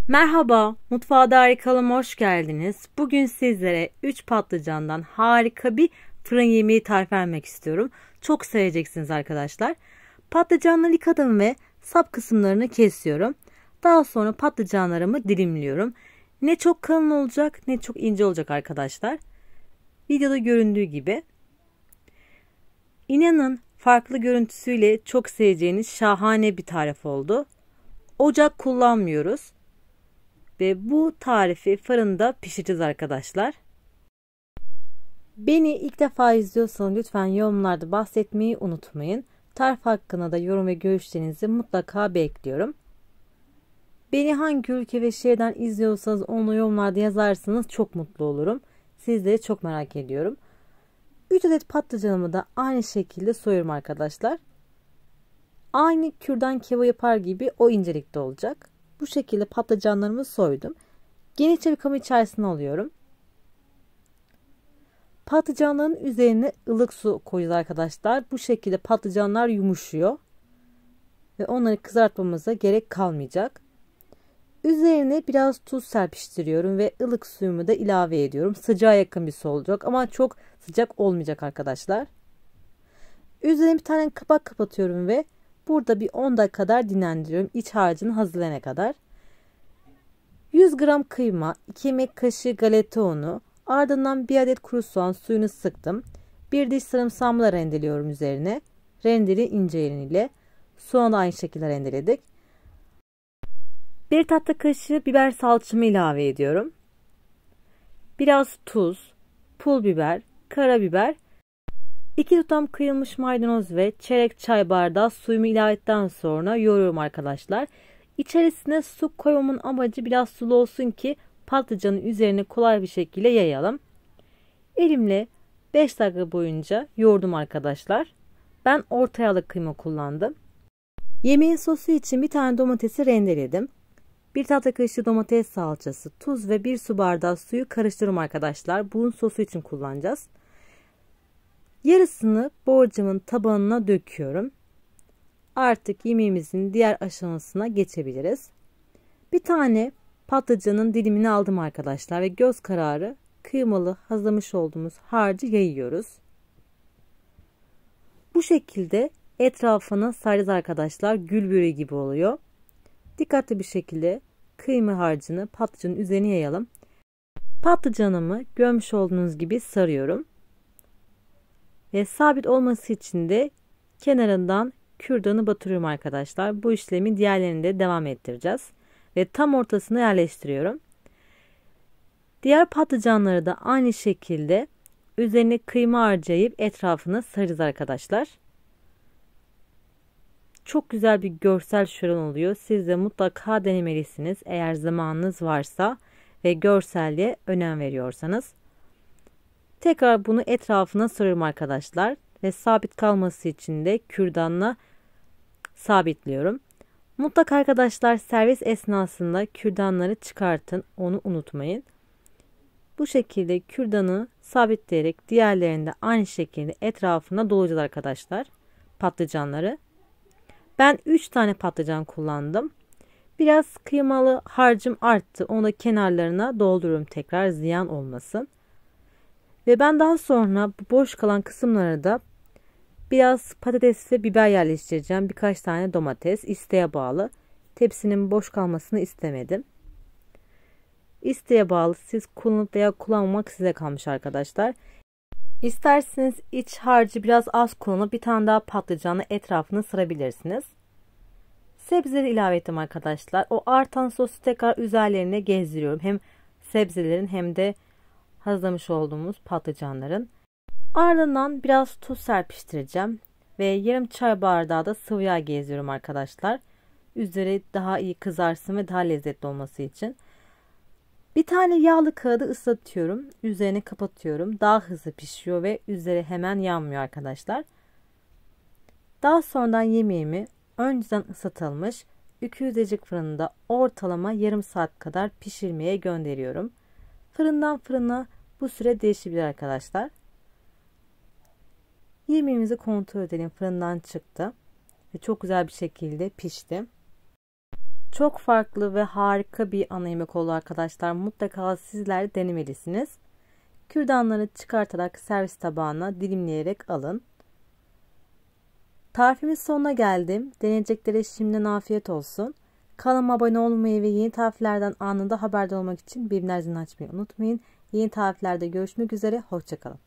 Merhaba, Mutfağa Dair kanalıma hoş geldiniz. Bugün sizlere 3 patlıcandan harika bir fırın yemeği tarifi vermek istiyorum. Çok seveceksiniz arkadaşlar. Patlıcanları yıkadım ve sap kısımlarını kesiyorum. Daha sonra patlıcanlarımı dilimliyorum. Ne çok kalın olacak ne çok ince olacak arkadaşlar. Videoda göründüğü gibi. İnanın farklı görüntüsüyle çok seveceğiniz şahane bir tarif oldu. Ocak kullanmıyoruz. Ve bu tarifi fırında pişireceğiz arkadaşlar. Beni ilk defa izliyorsanız lütfen yorumlarda bahsetmeyi unutmayın. Tarif hakkında da yorum ve görüşlerinizi mutlaka bekliyorum. Beni hangi ülke ve şehirden izliyorsanız onu yorumlarda yazarsanız çok mutlu olurum. Sizleri çok merak ediyorum. 3 adet patlıcanımı da aynı şekilde soyuyorum arkadaşlar. Aynı kürdan kebabı yapar gibi o incelikte olacak. Bu şekilde patlıcanlarımı soydum. Genişçe bir kabın içerisine alıyorum. Patlıcanların üzerine ılık su koyacağız arkadaşlar. Bu şekilde patlıcanlar yumuşuyor. Ve onları kızartmamıza gerek kalmayacak. Üzerine biraz tuz serpiştiriyorum ve ılık suyumu da ilave ediyorum. Sıcağa yakın bir su olacak ama çok sıcak olmayacak arkadaşlar. Üzerine bir tane kapak kapatıyorum ve burada bir 10 dakika kadar dinlendiriyorum. İç harcını hazırlayana kadar. 100 gram kıyma, 2 yemek kaşığı galeta unu, ardından 1 adet kuru soğan suyunu sıktım. 1 diş sarımsağımı da rendeliyorum üzerine. Rendeli ince yeriniyle. Soğanı da aynı şekilde rendeledik. 1 tatlı kaşığı biber salçamı ilave ediyorum. Biraz tuz, pul biber, karabiber, 2 tutam kıyılmış maydanoz ve çeyrek çay bardağı suyumu ilave ettikten sonra yoğuruyorum arkadaşlar. İçerisine su koymamın amacı biraz sulu olsun ki patlıcanın üzerine kolay bir şekilde yayalım. Elimle 5 dakika boyunca yoğurdum arkadaşlar. Ben orta yağlı kıyma kullandım. Yemeğin sosu için bir tane domatesi rendeledim. 1 tatlı kaşığı domates salçası, tuz ve 1 su bardağı suyu karıştırıyorum arkadaşlar. Bunun sosu için kullanacağız. Yarısını borcamın tabanına döküyorum. Artık yemeğimizin diğer aşamasına geçebiliriz. Bir tane patlıcanın dilimini aldım arkadaşlar ve göz kararı kıymalı hazırlamış olduğumuz harcı yayıyoruz. Bu şekilde etrafına saracağız arkadaşlar. Gül böreği gibi oluyor. Dikkatli bir şekilde kıyma harcını patlıcanın üzerine yayalım. Patlıcanımı görmüş olduğunuz gibi sarıyorum. Ve sabit olması için de kenarından kürdanı batırıyorum arkadaşlar. Bu işlemi diğerlerinde de devam ettireceğiz. Ve tam ortasına yerleştiriyorum. Diğer patlıcanları da aynı şekilde üzerine kıyma harcayıp etrafına saracağız arkadaşlar. Çok güzel bir görsel şölen oluyor. Siz de mutlaka denemelisiniz eğer zamanınız varsa ve görselliğe önem veriyorsanız. Tekrar bunu etrafına sarıyorum arkadaşlar ve sabit kalması için de kürdanla sabitliyorum. Mutlaka arkadaşlar servis esnasında kürdanları çıkartın, onu unutmayın. Bu şekilde kürdanı sabitleyerek diğerlerini de aynı şekilde etrafına dolayacağız arkadaşlar patlıcanları. Ben 3 tane patlıcan kullandım. Biraz kıymalı harcım arttı. Onu da kenarlarına dolduruyorum tekrar ziyan olmasın. Ve ben daha sonra bu boş kalan kısımlara da biraz patates ve biber yerleştireceğim. Birkaç tane domates isteğe bağlı. Tepsinin boş kalmasını istemedim. İsteğe bağlı, siz kullanıp veya kullanmamak size kalmış arkadaşlar. İsterseniz iç harcı biraz az kullanıp bir tane daha patlıcanla etrafını sarabilirsiniz. Sebzeleri ilave ettim arkadaşlar. O artan sosu tekrar üzerlerine gezdiriyorum. Hem sebzelerin hem de hazırlamış olduğumuz patlıcanların. Ardından biraz tuz serpiştireceğim. Ve yarım çay bardağı da sıvı yağ gezdiriyorum arkadaşlar. Üzeri daha iyi kızarsın ve daha lezzetli olması için. Bir tane yağlı kağıdı ıslatıyorum. Üzerine kapatıyorum. Daha hızlı pişiyor ve üzeri hemen yanmıyor arkadaşlar. Daha sonradan yemeğimi önceden ısıtılmış 200 derece fırında ortalama yarım saat kadar pişirmeye gönderiyorum. Fırından fırına bu süre değişebilir arkadaşlar. Yemeğimizi kontrol edelim. Fırından çıktı ve çok güzel bir şekilde pişti. Çok farklı ve harika bir ana yemek oldu arkadaşlar. Mutlaka sizler denemelisiniz. Kürdanları çıkartarak servis tabağına dilimleyerek alın. Tarifimin sonuna geldim. Deneyeceklere şimdiden afiyet olsun. Kanalıma abone olmayı ve yeni tariflerden anında haberdar olmak için bildirim zilini açmayı unutmayın. Yeni tariflerde görüşmek üzere. Hoşça kalın.